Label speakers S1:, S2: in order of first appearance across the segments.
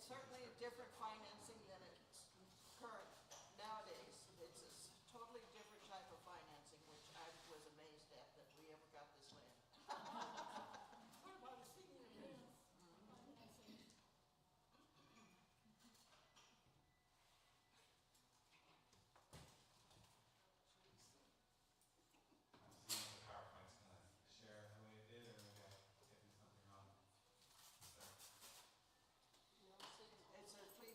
S1: it's certainly a different financing than it's current nowadays. It's a totally different type of financing, which I was amazed at that we ever got this land.
S2: What about the senior living financing?
S3: I'm seeing if the PowerPoint's gonna share the way it did, or maybe I did something wrong. So,
S1: It's a, please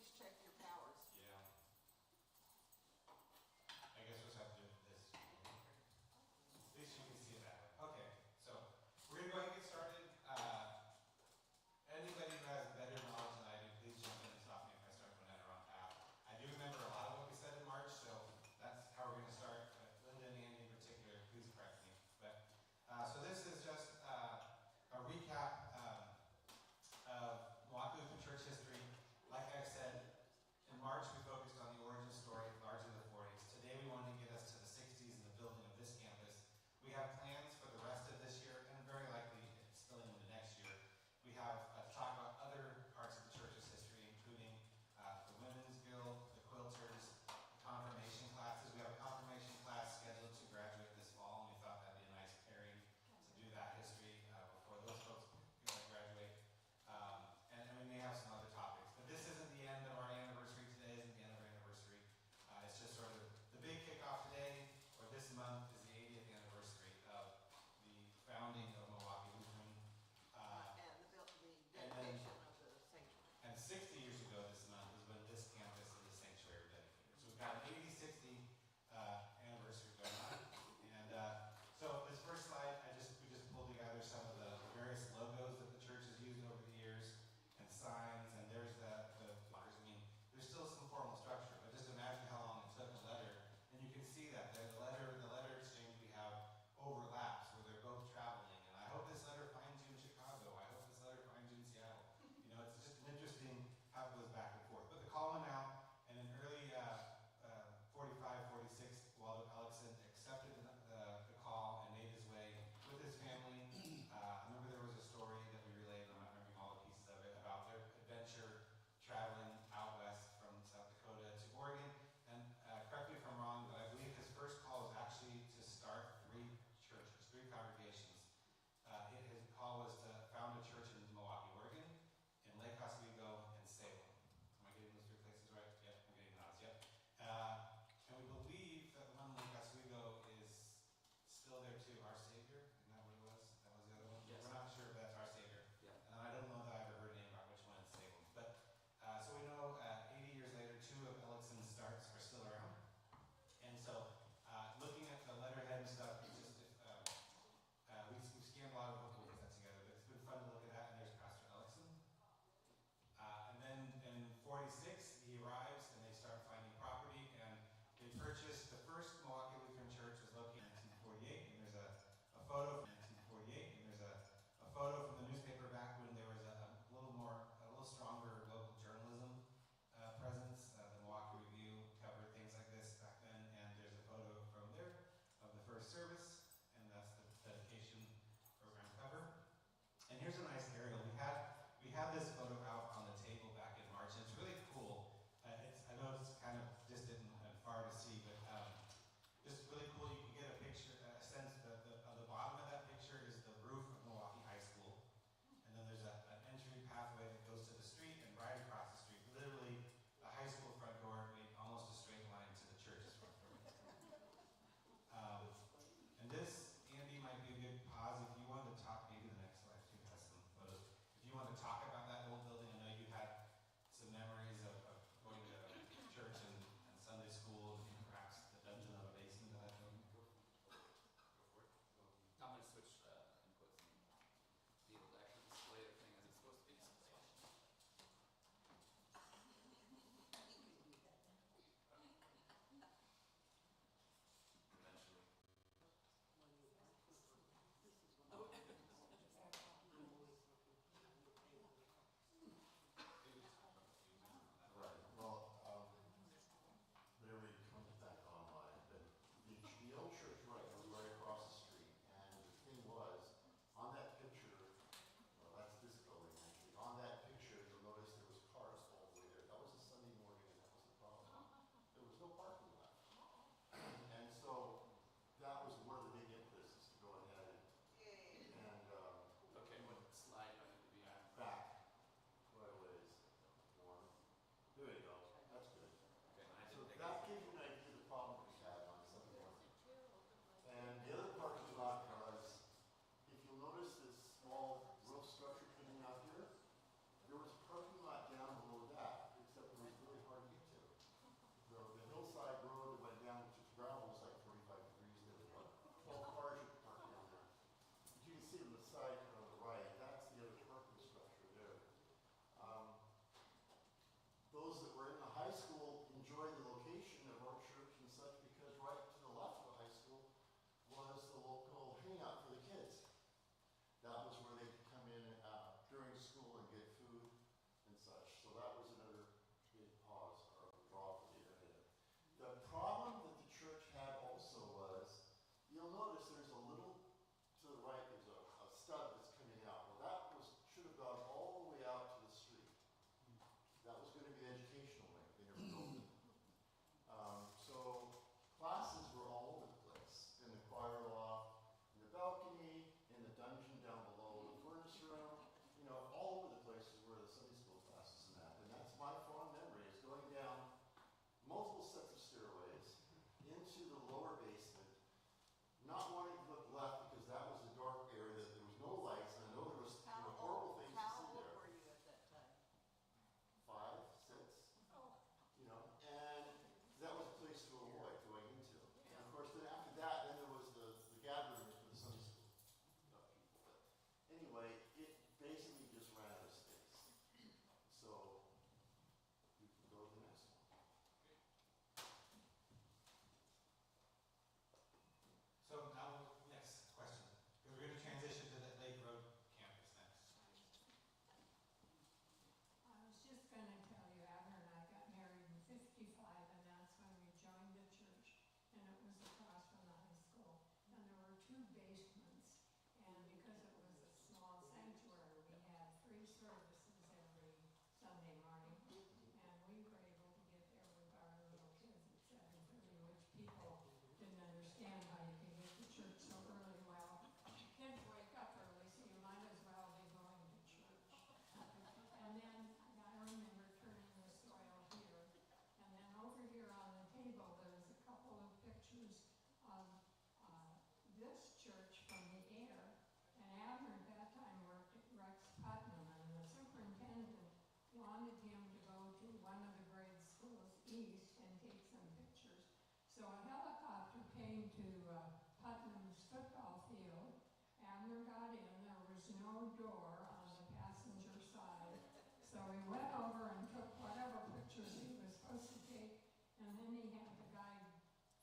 S2: never got in. There was no door on the passenger side. So he went over and took whatever pictures he was supposed to take, and then he had the guy,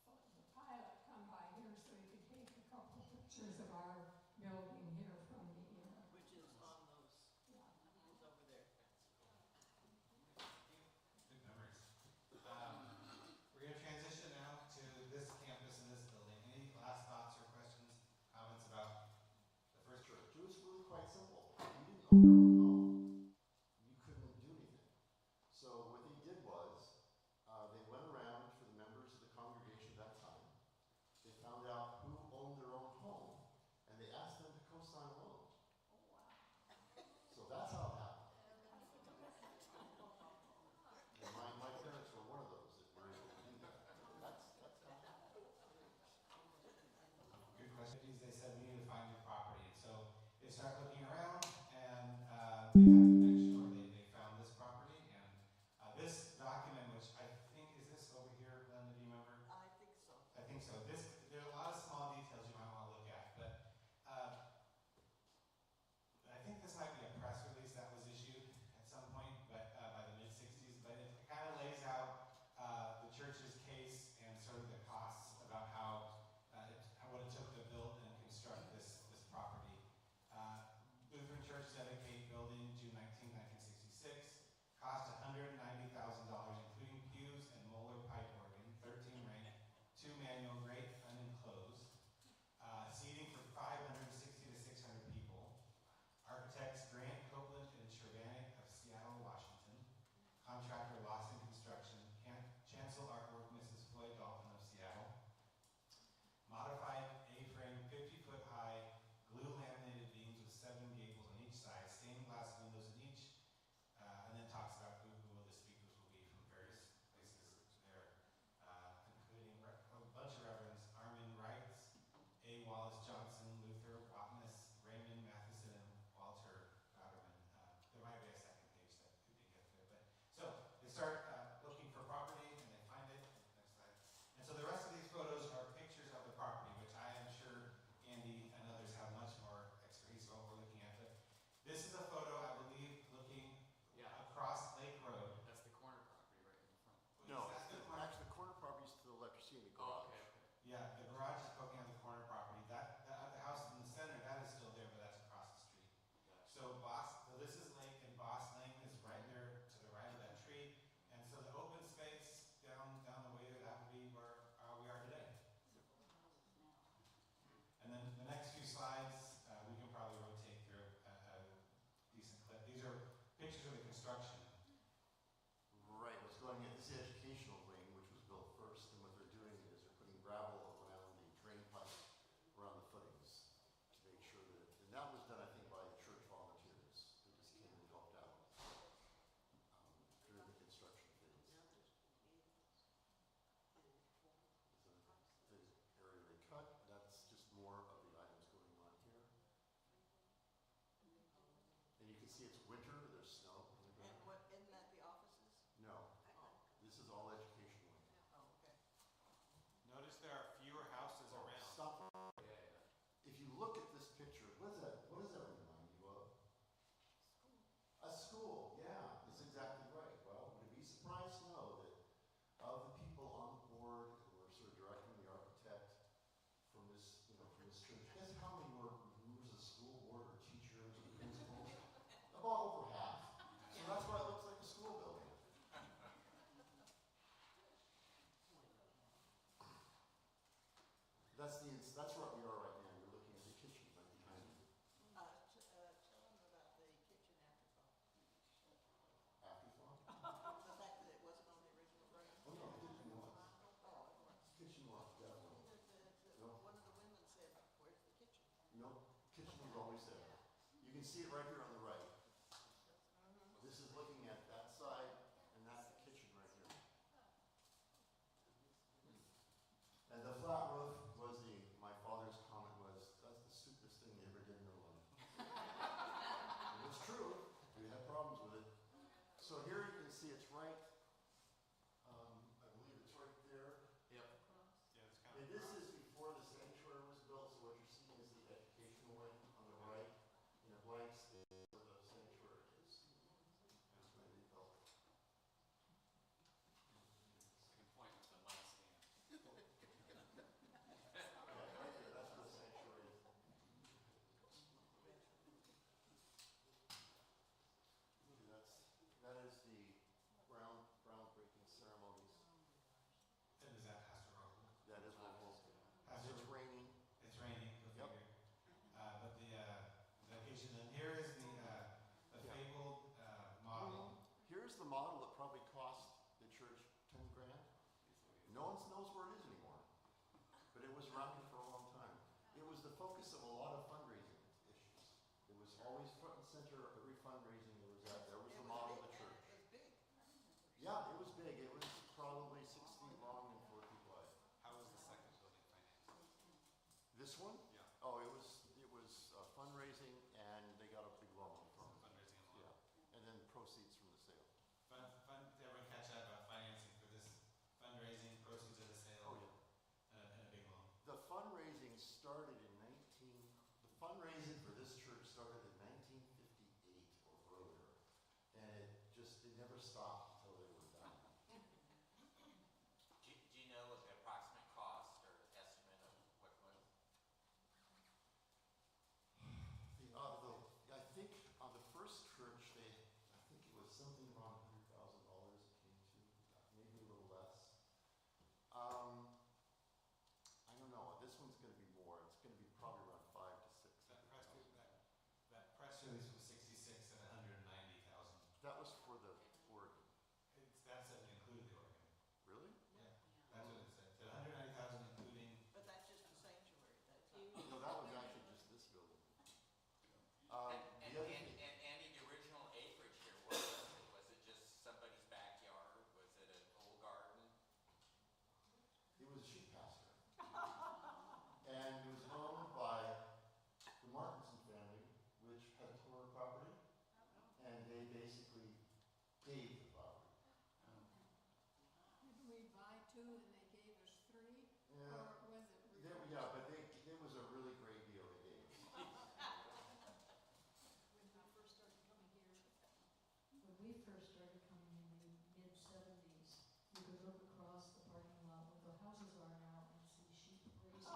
S2: the pilot, come by here so he could take a couple pictures of our building here from the air.
S1: Which is on those,
S2: Yeah.
S1: is over there.
S3: Good memories. We're gonna transition now to this campus and this building. Any last thoughts or questions, comments about the first church?
S4: It was really quite simple. You didn't own your own home. You couldn't do anything. So what they did was, they went around for the members of the congregation at that time. They found out who owned their own home, and they asked them to co-sign a loan.
S1: Oh, wow.
S4: So that's how it happened. And my parents were one of those that were able to do that. That's how it happened.
S3: Good question. They said we need to find your property. And so they start looking around and they had to make sure they found this property. And this document, which I think, is this over here, Linda, do you remember?
S1: I think so.
S3: I think so. There are a lot of small details you might want to look at, but I think this might be a press release that was issued at some point, but by the mid-60s. But it kind of lays out the church's case and sort of the costs about what it took to build and construct this property. Lutheran Church dedicate building June 19, 1966. Cost $190,000, including pews and Moeller pipe organ, 13 rank, 2 manual, great unenclosed. Seating for 560 to 600 people. Architects Grant Copeland and Shervanek of Seattle, Washington. Contractor Lawson Construction. Chancel artwork Mrs. Floyd Dalton of Seattle. Modified A-frame 50-foot high, glue laminated beams with 7 gables on each side, stained glass windows in each, and then talks about who the speakers will be from various places there, including a bunch of reverends: Armin Wrights, A. Wallace Johnson, Luther Watness, Raymond Matheson, and Walter Gotterman. There might be a second page that we didn't get through, but so they start looking for property and they find it. Next slide. And so the rest of these photos are pictures of the property, which I am sure Andy and others have much more expertise on what we're looking at. But this is a photo, I believe, looking across Lake Road.
S5: That's the corner property right in the front.
S4: No,
S3: That's the corner.
S4: actually, the corner property is to the left. You're seeing the
S5: Oh,
S4: garage.
S5: okay, okay.
S3: Yeah, the garage is poking out the corner property. The house in the center, that is still there, but that's across the street.
S5: Gotcha.
S3: So this is Lake, and Boss Lane is right there to the right of that tree. And so the open space down the way there, that would be where we are today. And then the next few slides, we can probably rotate through a decent clip. These are pictures of the construction.
S4: Right, what's going in, this is the educational wing, which was built first, and what they're doing is they're putting gravel around the drain pipe, around the footings, to make sure that, and that was done, I think, by church volunteers. They just came and helped out during the construction phase. The area they cut, that's just more of the items going on here. And you can see it's winter, there's snow on the
S1: And
S4: ground.
S1: isn't that the offices?
S4: No,
S1: Oh,
S4: this is all educational.
S1: oh, okay.
S3: Notice there are fewer houses around.
S4: Stop.
S5: Yeah, yeah.
S4: If you look at this picture, what does that remind you of? A school, yeah, that's exactly right. Well, would you be surprised to know that of the people on the board who were sort of directing the architect from this, from this church, guess how many were members of the school board or teachers or principals? About over half. So that's why it looks like a school building. That's where we are right now. You're looking at the kitchen right behind you.
S1: Tell them about the kitchen afterthought.
S4: Afterthought?
S1: The fact that it wasn't on the original frame.
S4: Oh no, the kitchen was.
S1: Oh, it was.
S4: Kitchen was, definitely. No.
S1: One of the women said, "Where's the kitchen?"
S4: No, kitchen was always there. You can see it right here on the right. This is looking at that side, and that's the kitchen right here. And the flat roof was my father's comment was, that's the stupidest thing they ever did in their life. And it's true. We had problems with it. So here you can see it's right, I believe it's right there.
S5: Yep.
S3: Yeah, it's kind
S4: And
S3: of.
S4: this is before the sanctuary was built, so what you're seeing is the educational wing on focus of a lot of fundraising issues. It was always front and center of every fundraising there was at. There was the model of the church.
S1: It was big.
S4: Yeah, it was big. It was probably 6 feet long and 4 feet wide.
S3: How was the second building financed?
S4: This one?
S3: Yeah.
S4: Oh, it was fundraising, and they got a big loan from it.
S3: Fundraising and loan.
S4: Yeah, and then proceeds from the sale.
S3: Did everyone catch that about financing for this fundraising, proceeds of the sale?
S4: Oh, yeah.
S3: And a big loan.
S4: The fundraising started in the fundraising for this church started in 1958 or earlier, and it never stopped until they were done.
S6: Do you know what the approximate cost or estimate of what was?
S4: I think on the first church, I think it was something around $100,000 it came to, maybe a little less. I don't know. This one's going to be more. It's going to be probably around 5 to 6.
S3: That press release was 66 and 190,000.
S4: That was for the organ.
S3: That said it included the organ.
S4: Really?
S3: Yeah, that's what it said. So 190,000 including.
S1: But that's just the sanctuary, that's not.
S4: No, that was actually just this building.
S6: And
S4: The other thing,
S6: Andy, the original acreage here, what was it? Was it just somebody's backyard? Was it an old garden?
S4: it was a sheep pasture. And it was owned by the Martinson family, which had Torah property, and they basically gave the property.
S2: Didn't we buy 2 and they gave us 3?
S4: Yeah.
S2: Or was it?
S4: Yeah, but it was a really great deal they gave.
S7: When we first started coming in the mid-70s, you could look across the parking lot where the houses are now and see sheep grazing.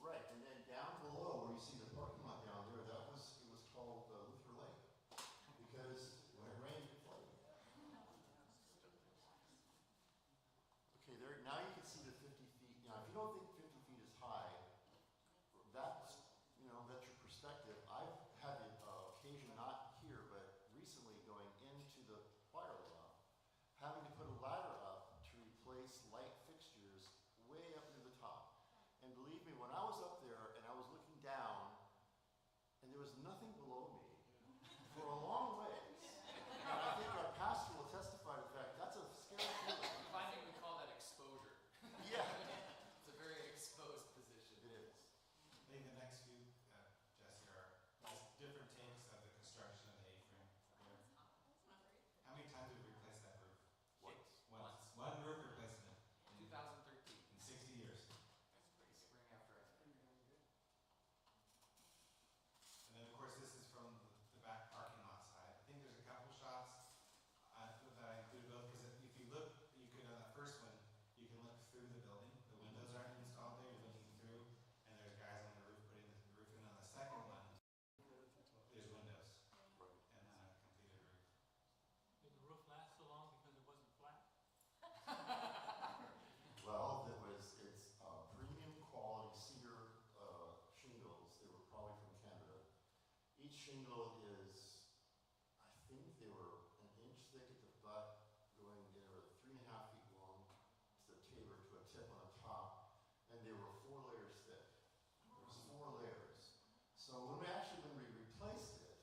S4: Right, and then down below where you see the parking lot down there, it was called Luther Lake, because when it rained, it flooded. Okay, now you can see the 50 feet. Now, if you don't think 50 feet is high, that's your perspective. I've had the occasion, not here, but recently going into the choir loft, having to put a ladder up to replace light fixtures way up near the top. And believe me, when I was up there and I was looking down, and there was nothing below me for a long ways, and I think our pastor will testify to the fact that's a scary feeling.
S5: I think we call that exposure.
S4: Yeah,
S5: It's a very exposed position.
S4: it is.
S3: I think the next few, Jesse, are different takes of the construction of the A-frame. How many times have we replaced that roof?
S4: Once.
S3: Once. One roof replacement
S5: 2013.
S3: in 60 years.
S6: That's pretty good.
S5: Spring after I.
S3: And then, of course, this is from the back parking lot side. I think there's a couple shots that I included both, because if you look, you could, on the first one, you can look through the building. The windows aren't installed there, you're looking through, and there's guys on the roof putting the roof in. On the second one, there's windows
S4: Right.
S3: and a completed roof.
S8: Did the roof last so long because it wasn't flat?
S4: Well, it's premium quality cedar shingles. They were probably from Canada. Each shingle is, I think they were an inch thick at the butt, going, they were 3.5 feet long to the taper to a tip on the top, and they were 4 layers thick. There was 4 layers. So when we replaced it,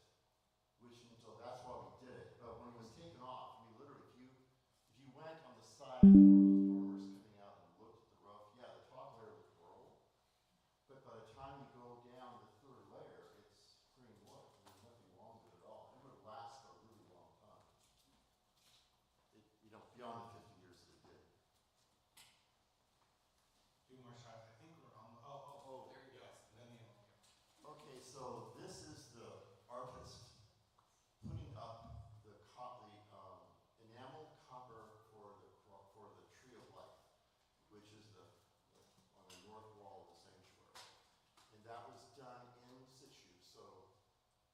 S4: so that's why we did it, but when it was taken off, I mean, literally, if you went on the side of those dormers coming out and looked at the roof, yeah, the top layer was rolled, but by the time you go down the 3rd layer, it's green wood. There's nothing wrong with it at all. It would last a really long time. Beyond the 50 years that it did.
S3: 2 more shots. I think we're on.
S5: There you go.
S3: Yes. Then the.
S4: Okay, so this is the artist putting up the enamel copper for the Tree of Life, which is on the north wall of the sanctuary. And that was done in situ. So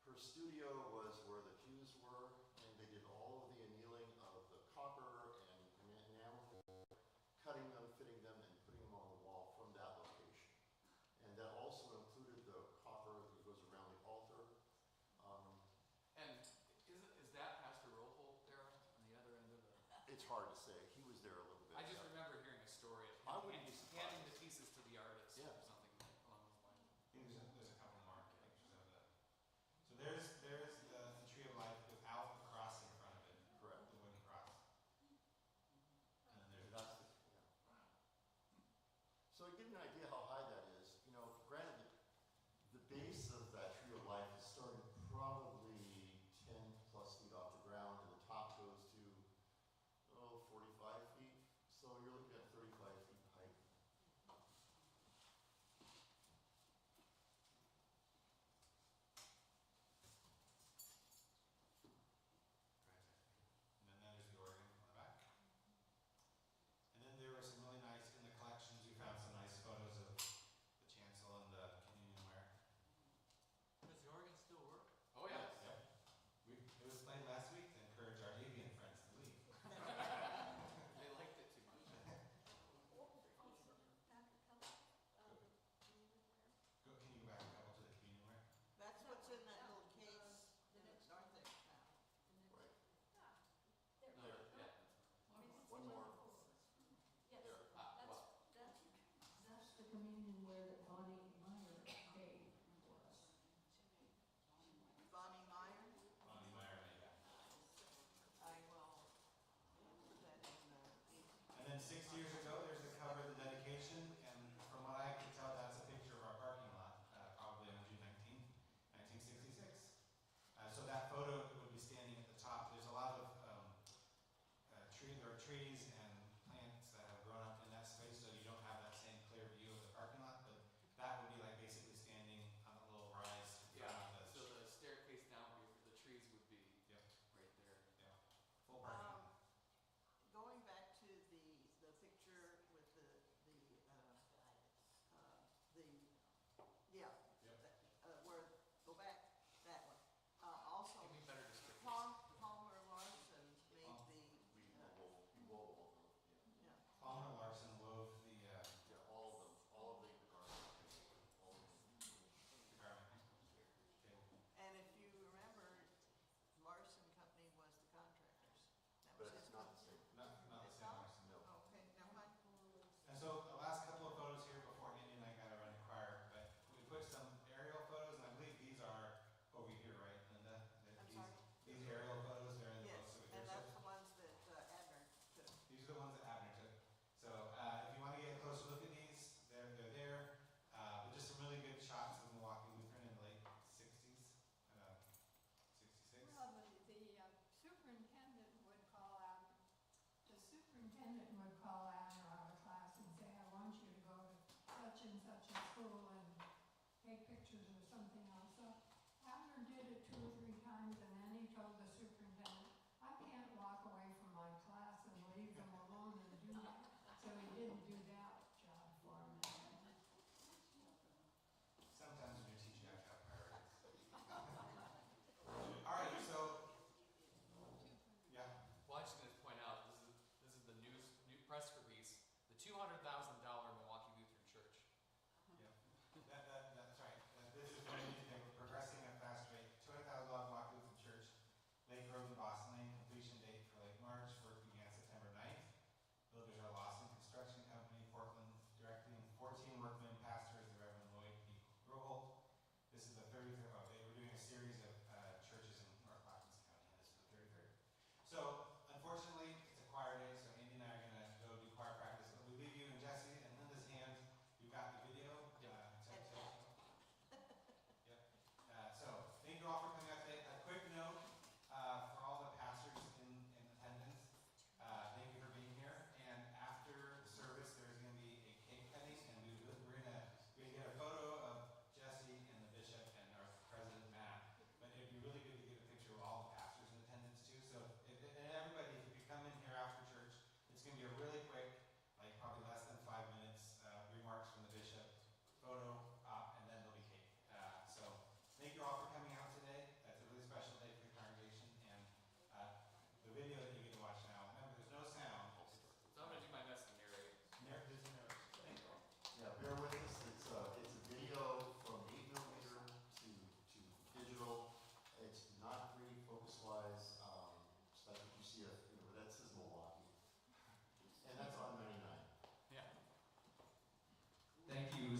S4: her studio was where the pews were, and they did all of the annealing of the copper and enamel, cutting them, fitting them, and putting them on the wall from that location. And that also included the copper that goes around the altar.
S5: And is that Pastor Ropel there on the other end of the?
S4: It's hard to say. He was there a little bit.
S5: I just
S4: yeah.
S5: remember hearing a story of
S4: I
S5: him
S4: wouldn't be
S5: handing
S4: surprised.
S5: the pieces to the artist
S4: Yeah.
S5: or something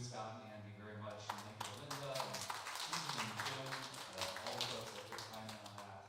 S9: Bruce found Andy very much, and thank you to Linda and Susan and Jim, all of us that took time in on that.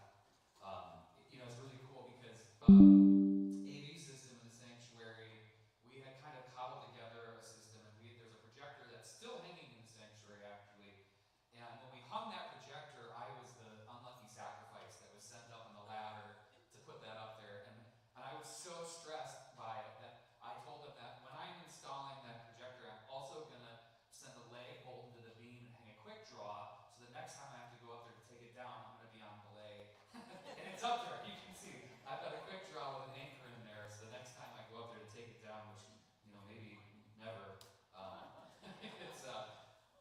S9: You know, it's really cool because AV system in the sanctuary, we had kind of cobbled together a system, and there's a projector that's still hanging in the sanctuary actually. And when we hung that projector, I was the unlucky sacrifice that was sent up on the ladder to put that up there, and I was so stressed by it that I told them that when I'm installing that projector, I'm also gonna send a leg bolt into the beam and hang a quick draw, so the next time I have to go up there to take it down, I'm gonna be on belay. And it's up there, you can see. I've got a quick draw with an anchor in there, so the next time I go up there to take it down, which, you know, maybe never, it's,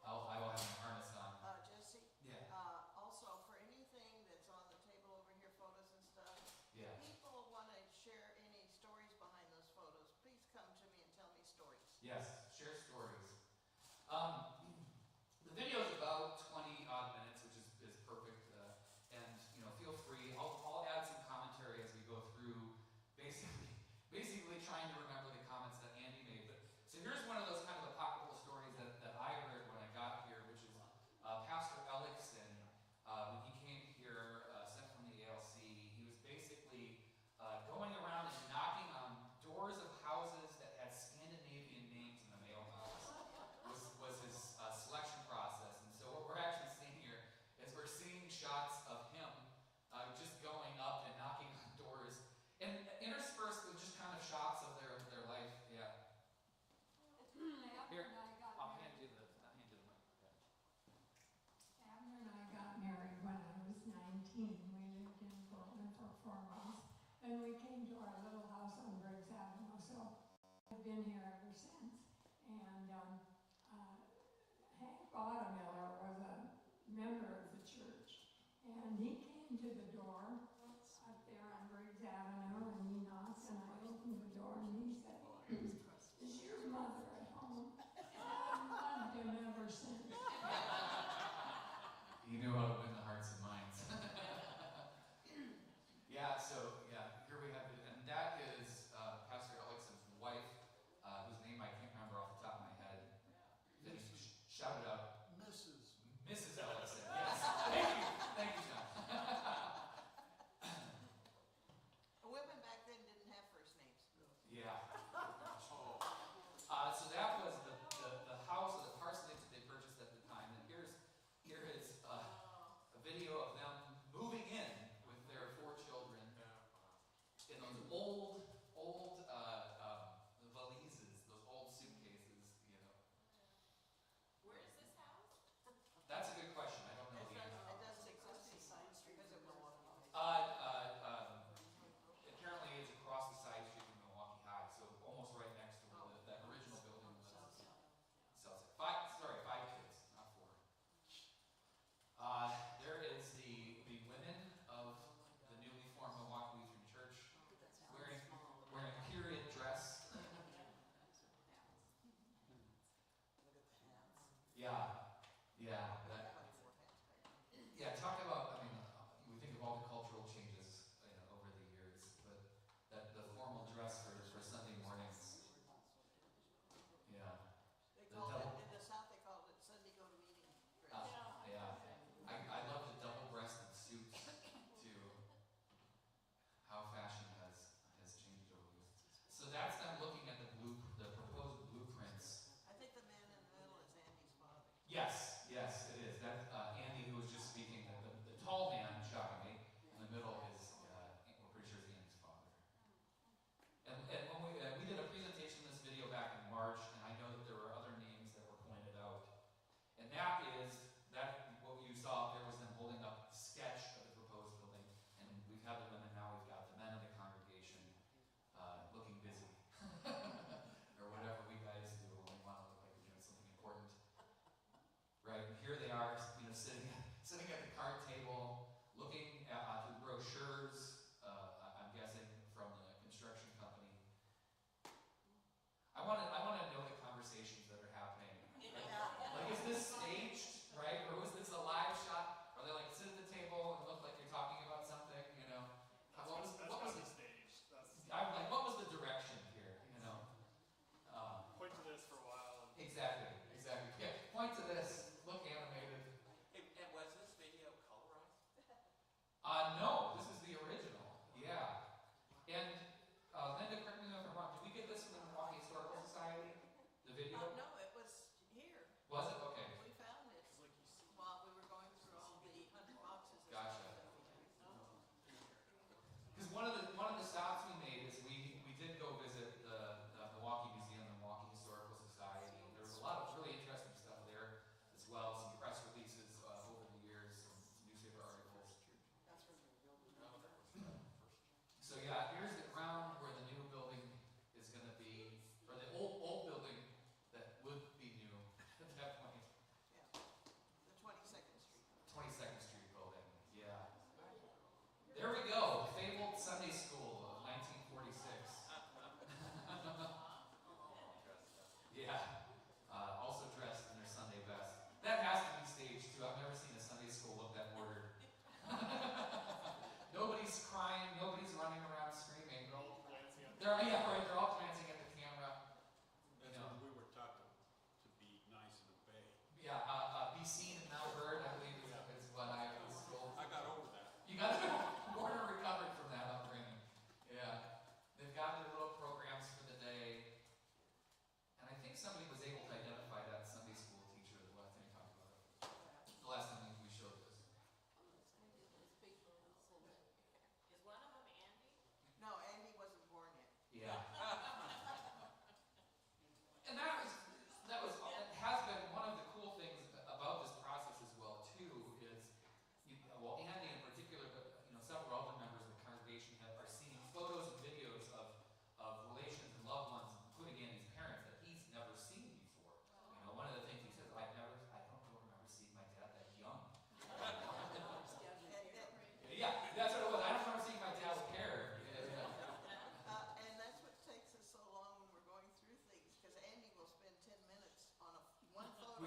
S9: I will have my harness on.
S1: Jesse?
S9: Yeah.
S1: Also, for anything that's on the table over here, photos and stuff,
S9: Yeah.
S1: if people want to share any stories behind those photos, please come to me and tell me stories.
S9: Yes, share stories. The video is about 20 odd minutes, which is perfect. And you know, feel free. I'll add some commentary as we go through, basically trying to remember the comments that Andy made. But so here's one of those kind of apocryphal stories that I heard when I got here, which is Pastor Ellickson, when he came here, sent from the ALC. He was basically going around and knocking on doors of houses that had Scandinavian names in the mailbox. Was his selection process. And so what we're actually seeing here is we're seeing shots of him just going up and knocking on doors, and interspersed with just kind of shots of their life. Yeah. Here, I'll hand you the mic.
S2: Abner and I got married when I was 19. We lived in Portland for 4 months, and we came to our little house on Briggs Avenue. So I've been here ever since. And Hank Bottomiller was a member of the church, and he came to the door up there on Briggs Avenue, and he knocked, and I opened the door, and he said, "Is your mother at home?" And I've loved him ever since.
S9: You knew how to win the hearts and minds. Yeah, so yeah, here we have it, and that is Pastor Ellickson's wife, whose name I can't remember off the top of my head. Shout it out.
S10: Mrs.
S9: Mrs. Ellickson, yes. Thank you, John.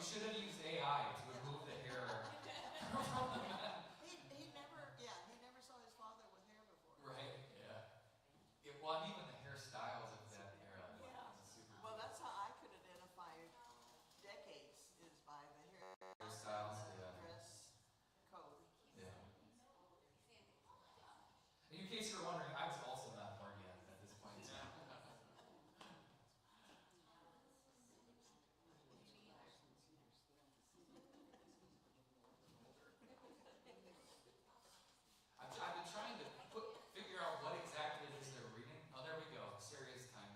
S9: should have used AI to remove the hair.
S1: He never, yeah, he never saw his father with hair before.
S9: Right, yeah. Well, and even the hairstyles of that era.
S1: Yeah.
S9: was super
S1: Well,
S9: cool.
S1: that's how I could identify decades, is by the
S9: Hairstyles, yeah.
S1: dress code.
S9: Yeah. In case you were wondering, I was also not born yet at this point in time. I've been trying to figure out what exactly it is they're reading. Oh, there we go. Serious time.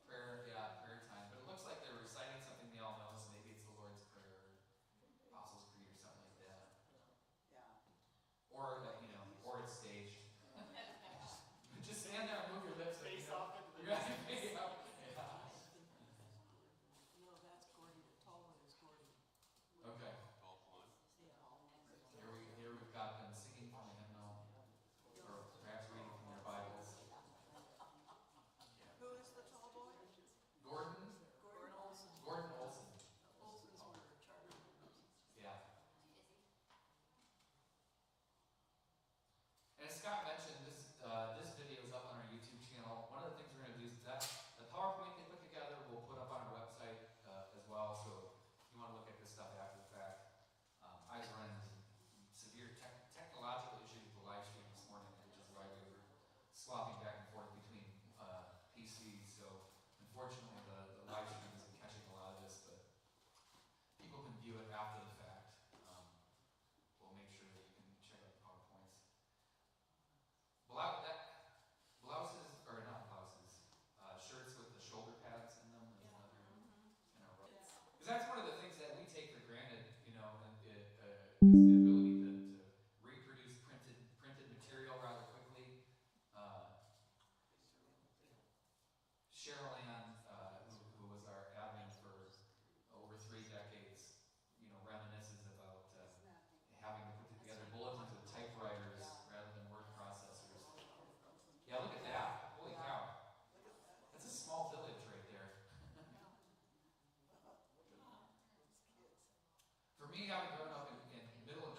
S9: Prayer, yeah, prayer time. But it looks like they're reciting something they all know, so maybe it's the Lord's Prayer or Apostles' Creed or something like that.
S1: Yeah.
S9: Or, or it's staged. Just stand there and move your lips.
S5: Face off into the
S9: Yeah,
S5: distance.
S9: face off.
S1: No, that's Gordy. The tall one is Gordy.
S9: Okay. Here we've got them singing from the hymnal, or perhaps reading from their Bibles.
S1: Who is the tall boy?
S9: Gordon
S1: Olson.
S9: Gordon Olson.
S1: Olson's were charter members.
S9: Yeah. And as Scott mentioned, this video is up on our YouTube channel. One of the things we're going to do is that the PowerPoint they put together we'll put up on our website as well. So if you want to look at this stuff after the fact, I was running some severe technological issues with the live stream this morning, which is why we were swapping back and forth between PCs. So unfortunately, the live stream isn't catching a lot of this, but people can view it after the fact. We'll make sure that you can check out the PowerPoints. Blouses, or not blouses, shirts with the shoulder pads in them is another because that's one of the things that we take for granted, is the ability to reproduce printed material rather quickly. Cheryl Ann, who was our admin for over 3 decades, reminisces about having to put together bulletins with typewriters rather than word processors. Yeah, look at that. Holy cow. That's a small village right there. For me, having grown up in middle of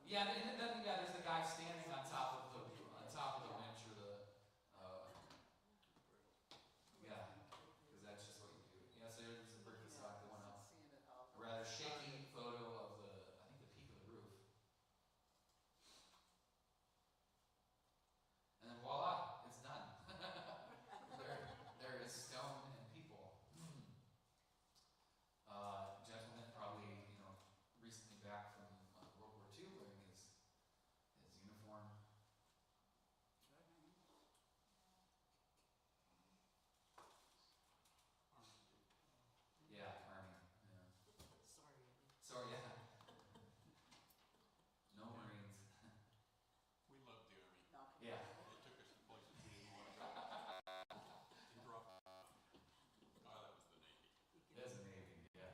S9: Yeah, and then there's the guy standing on top of the winch or the yeah, because that's just what you do. Yeah, so there's a brick facade going up. A rather shaky photo of I think the peak of the roof. And then voila, it's done. there is stone and people. Gentleman probably, recently back from World War II wearing his uniform. Yeah, Army. Yeah. Sorry, yeah. No Marines.
S5: We loved the Army.
S9: Yeah.
S5: They took us to places we didn't want to go. They dropped. Oh, that was the Navy.
S9: That's a Navy, yeah.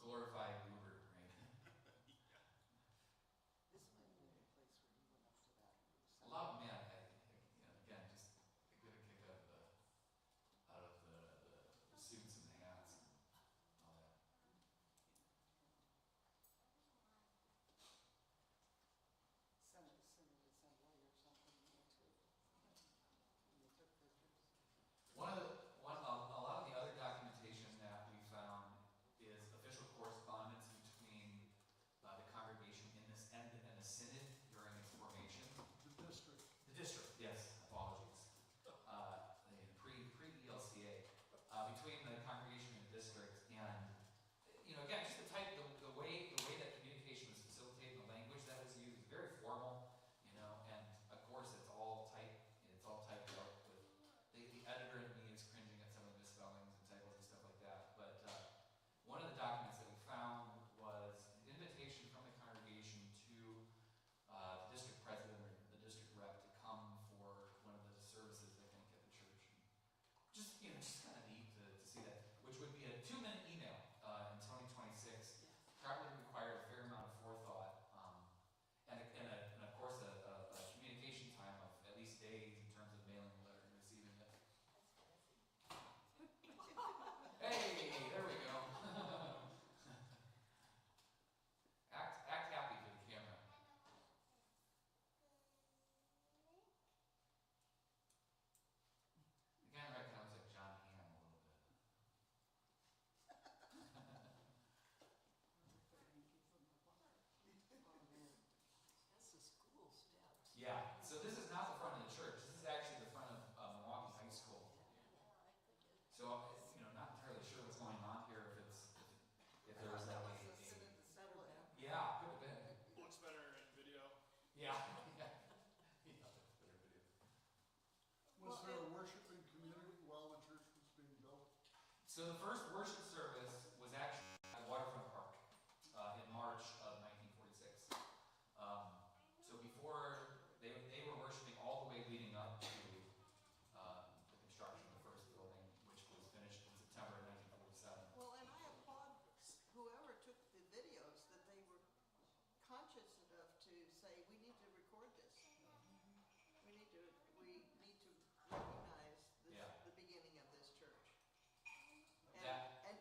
S9: Glorified Uber, right? A lot of men, again, just get a kick out of the suits and the hats and all that. A lot of the other documentation that we found is official correspondence between the congregation in this and the synod during its formation. The district, yes, apologies. Pre-ELCA, between the congregation and the district, and again, just the way that communication was facilitated, the language that was used, very formal, and of course it's all typed out with the editor and me is cringing at some of the misspellings and typos and stuff like that. But one of the documents that we found was an invitation from the congregation to the district president or the district rep to come for one of the services, I think, at the church. And just kind of neat to see that, which would be a 2-minute email in 2026. Probably required a fair amount of forethought, and of course a communication time of at least days in terms of mailing a letter and receiving it. Hey, there we go. act happy for the camera. The guy right now looks like John Hamm a little bit. Yeah, so this is not the front of the church. This is actually the front of Milwaukee High School. So, not entirely sure what's going on here, if there was that way. Yeah, could have been.
S5: Looks better in video.
S9: Yeah. Yeah, that's better video.
S10: Was there a worshiping community while the church was being built?
S9: So the first worship service was actually at Waterfront Park in March of 1946. So before they were worshiping all the way leading up to the construction of the first building, which was finished in September of 1947.
S1: Well, and I applaud whoever took the videos, that they were conscious enough to say, we need to record this. We need to recognize this,
S9: Yeah.
S1: the beginning of this church.
S9: That-
S1: And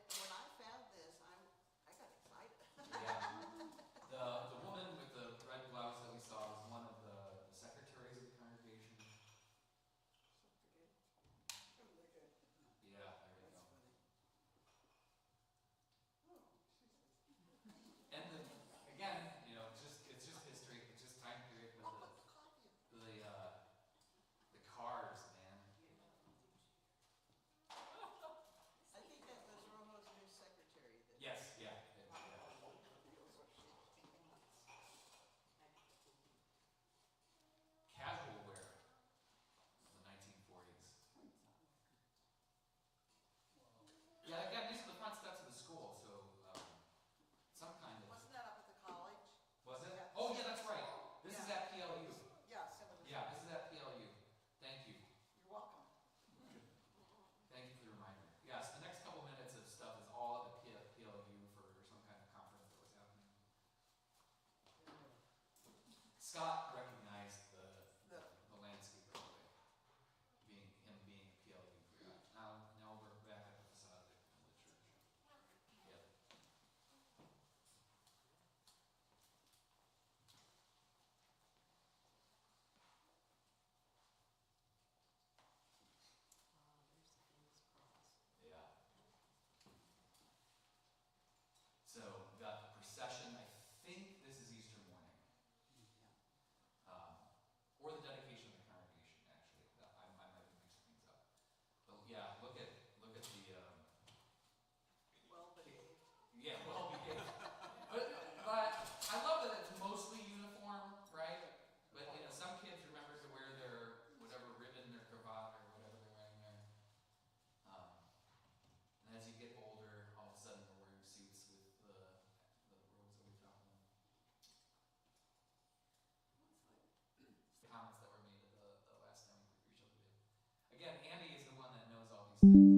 S9: things.